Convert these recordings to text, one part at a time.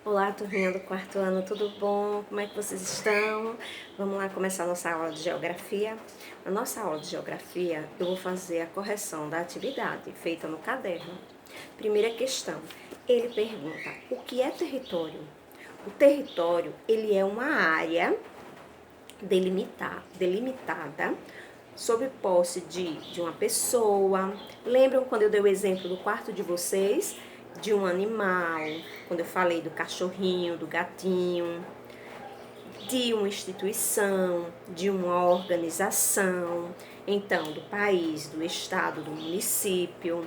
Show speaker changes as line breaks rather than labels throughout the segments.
Olá, turminha do quarto ano, tudo bom? Como é que vocês estão? Vamos lá começar a nossa aula de geografia. Na nossa aula de geografia, eu vou fazer a correção da atividade feita no caderno. Primeira questão, ele pergunta, o que é território? O território, ele é uma área delimitada sob posse de uma pessoa. Lembram quando eu dei o exemplo do quarto de vocês? De um animal, quando eu falei do cachorrinho, do gatinho, de uma instituição, de uma organização, então do país, do estado, do município.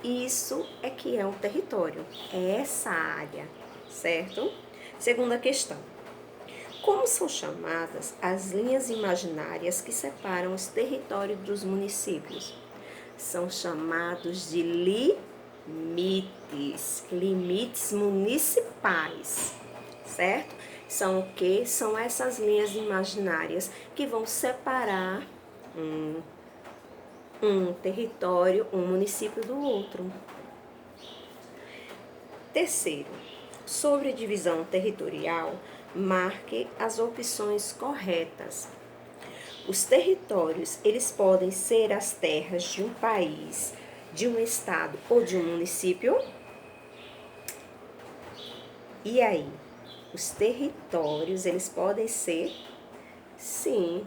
Isso é que é um território, é essa área, certo? Segunda questão. Como são chamadas as linhas imaginárias que separam os territórios dos municípios? São chamados de limites municipais, certo? São o que? São essas linhas imaginárias que vão separar um território, um município do outro. Terceiro, sobre a divisão territorial, marque as opções corretas. Os territórios, eles podem ser as terras de um país, de um estado ou de um município. E aí? Os territórios, eles podem ser? Sim.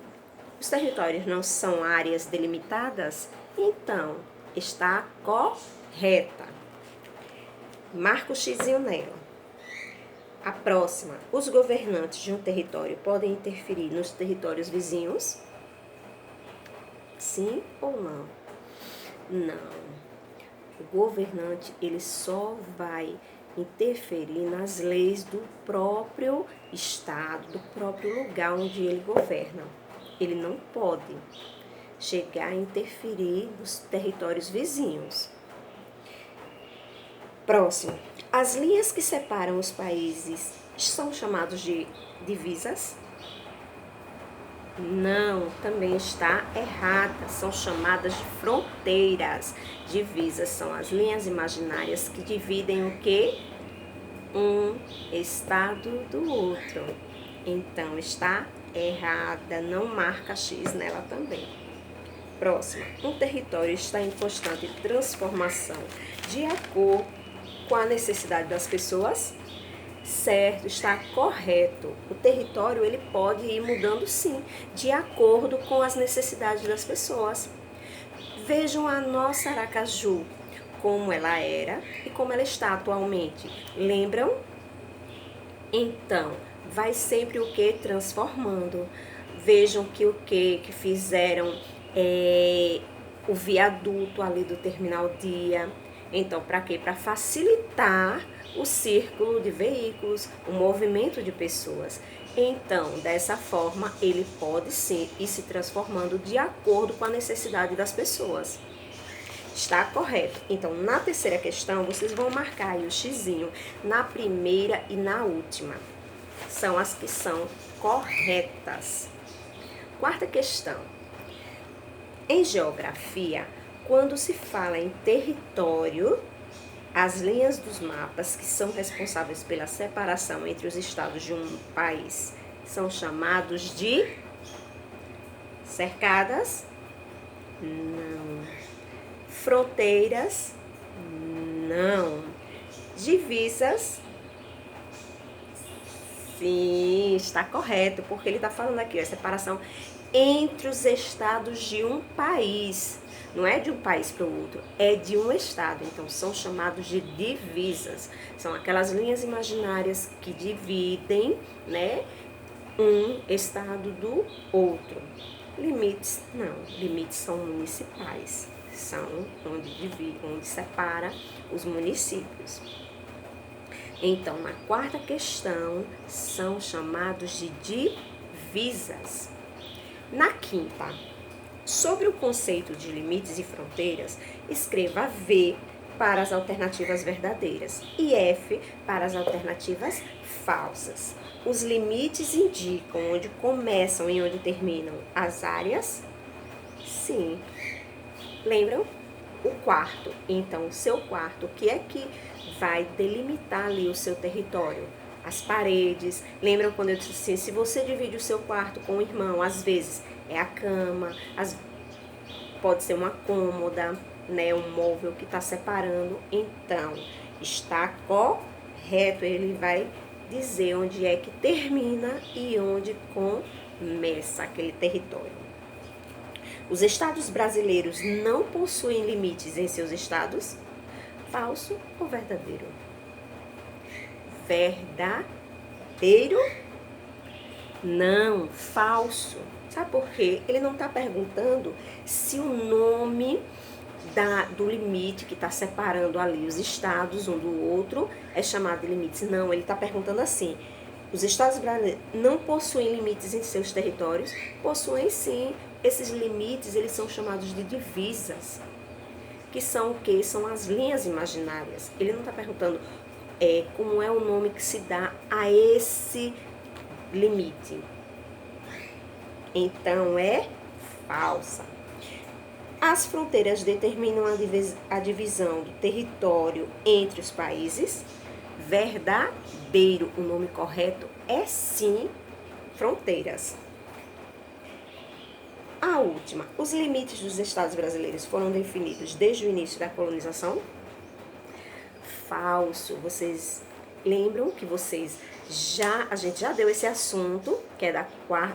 Os territórios não são áreas delimitadas? Então, está correta. Marca o xizinho nela. A próxima, os governantes de um território podem interferir nos territórios vizinhos? Sim ou não? Não. O governante, ele só vai interferir nas leis do próprio estado, do próprio lugar onde ele governa. Ele não pode chegar a interferir nos territórios vizinhos. Próximo. As linhas que separam os países são chamadas de divisas? Não, também está errada. São chamadas de fronteiras. Divisas são as linhas imaginárias que dividem o quê? Um estado do outro. Então, está errada. Não marca X nela também. Próxima. Um território está em constante transformação de acordo com a necessidade das pessoas? Certo, está correto. O território, ele pode ir mudando sim, de acordo com as necessidades das pessoas. Vejam a nossa Aracaju, como ela era e como ela está atualmente. Lembram? Então, vai sempre o que? Transformando. Vejam que o que fizeram o viaduto ali do Terminal Dia. Então, para quê? Para facilitar o círculo de veículos, o movimento de pessoas. Então, dessa forma, ele pode sim ir se transformando de acordo com a necessidade das pessoas. Está correto. Então, na terceira questão, vocês vão marcar aí o xizinho na primeira e na última. São as que são corretas. Quarta questão. Em geografia, quando se fala em território, as linhas dos mapas que são responsáveis pela separação entre os estados de um país são chamados de cercadas? Não. Fronteiras? Não. Divisas? Sim, está correto, porque ele está falando aqui, a separação entre os estados de um país. Não é de um país para o outro, é de um estado. Então, são chamados de divisas. São aquelas linhas imaginárias que dividem, né, um estado do outro. Limites, não. Limites são municipais. São onde separa os municípios. Então, na quarta questão, são chamados de divisas. Na quinta, sobre o conceito de limites e fronteiras, escreva V para as alternativas verdadeiras e F para as alternativas falsas. Os limites indicam onde começam e onde terminam as áreas? Sim. Lembram? O quarto. Então, o seu quarto, o que é que vai delimitar ali o seu território. As paredes, lembram quando eu disse assim, se você divide o seu quarto com o irmão, às vezes é a cama, pode ser uma cômoda, né, um móvel que está separando, então está correto, ele vai dizer onde é que termina e onde começa aquele território. Os estados brasileiros não possuem limites em seus estados? Falso ou verdadeiro? Verdadeiro? Não, falso. Sabe por quê? Ele não está perguntando se o nome do limite que está separando ali os estados um do outro é chamado de limites. Não, ele está perguntando assim, os estados brasileiros não possuem limites em seus territórios? Possuem sim. Esses limites, eles são chamados de divisas, que são o quê? São as linhas imaginárias. Ele não está perguntando como é o nome que se dá a esse limite. Então, é falsa. As fronteiras determinam a divisão do território entre os países? Verdadeiro. O nome correto é sim fronteiras. A última. Os limites dos estados brasileiros foram definidos desde o início da colonização? Falso. Vocês lembram que a gente já deu esse assunto, que é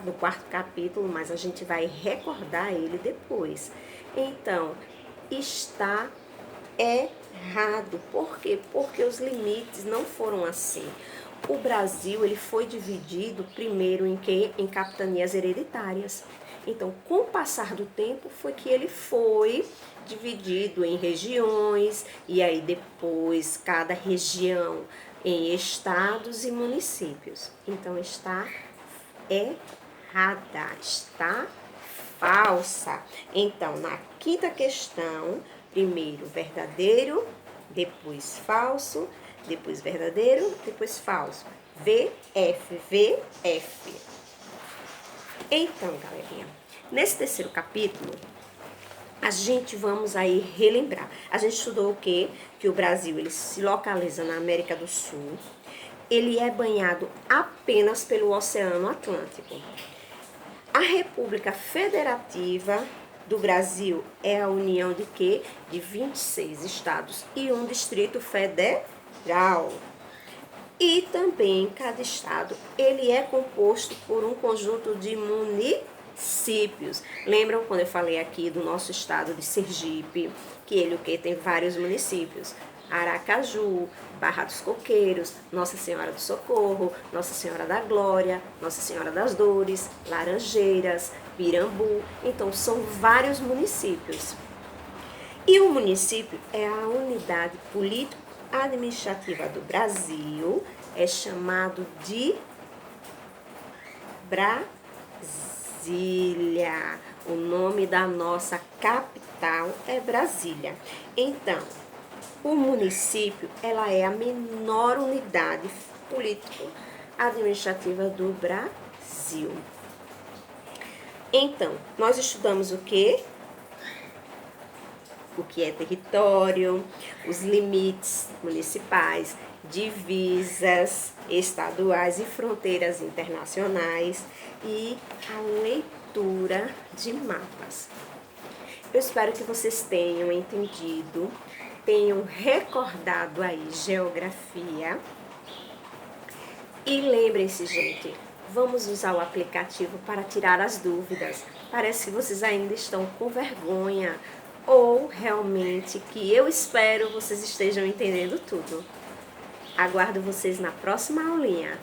do quarto capítulo, mas a gente vai recordar ele depois. Então, está errado. Por quê? Porque os limites não foram assim. O Brasil, ele foi dividido primeiro em quê? Em capitanias hereditárias. Então, com o passar do tempo, foi que ele foi dividido em regiões, e aí depois cada região em estados e municípios. Então, está errada, está falsa. Então, na quinta questão, primeiro verdadeiro, depois falso, depois verdadeiro, depois falso. VF, VF. Então, galerinha, nesse terceiro capítulo, a gente vamos aí relembrar. A gente estudou o quê? Que o Brasil, ele se localiza na América do Sul. Ele é banhado apenas pelo Oceano Atlântico. A República Federativa do Brasil é a união de quê? De 26 estados e um distrito federal. E também cada estado, ele é composto por um conjunto de municípios. Lembram quando eu falei aqui do nosso estado de Sergipe, que ele tem vários municípios? Aracaju, Barra dos Coqueiros, Nossa Senhora do Socorro, Nossa Senhora da Glória, Nossa Senhora das Dores, Laranjeiras, Pirambu. Então, são vários municípios. E o município é a unidade político-administrativa do Brasil, é chamado de Brasília. O nome da nossa capital é Brasília. Então, o município, ela é a menor unidade político-administrativa do Brasil. Então, nós estudamos o quê? O que é território, os limites municipais, divisas estaduais e fronteiras internacionais e a leitura de mapas. Eu espero que vocês tenham entendido, tenham recordado aí geografia. E lembrem-se, gente, vamos usar o aplicativo para tirar as dúvidas. Parece que vocês ainda estão com vergonha, ou realmente, que eu espero vocês estejam entendendo tudo. Aguardo vocês na próxima aulinha.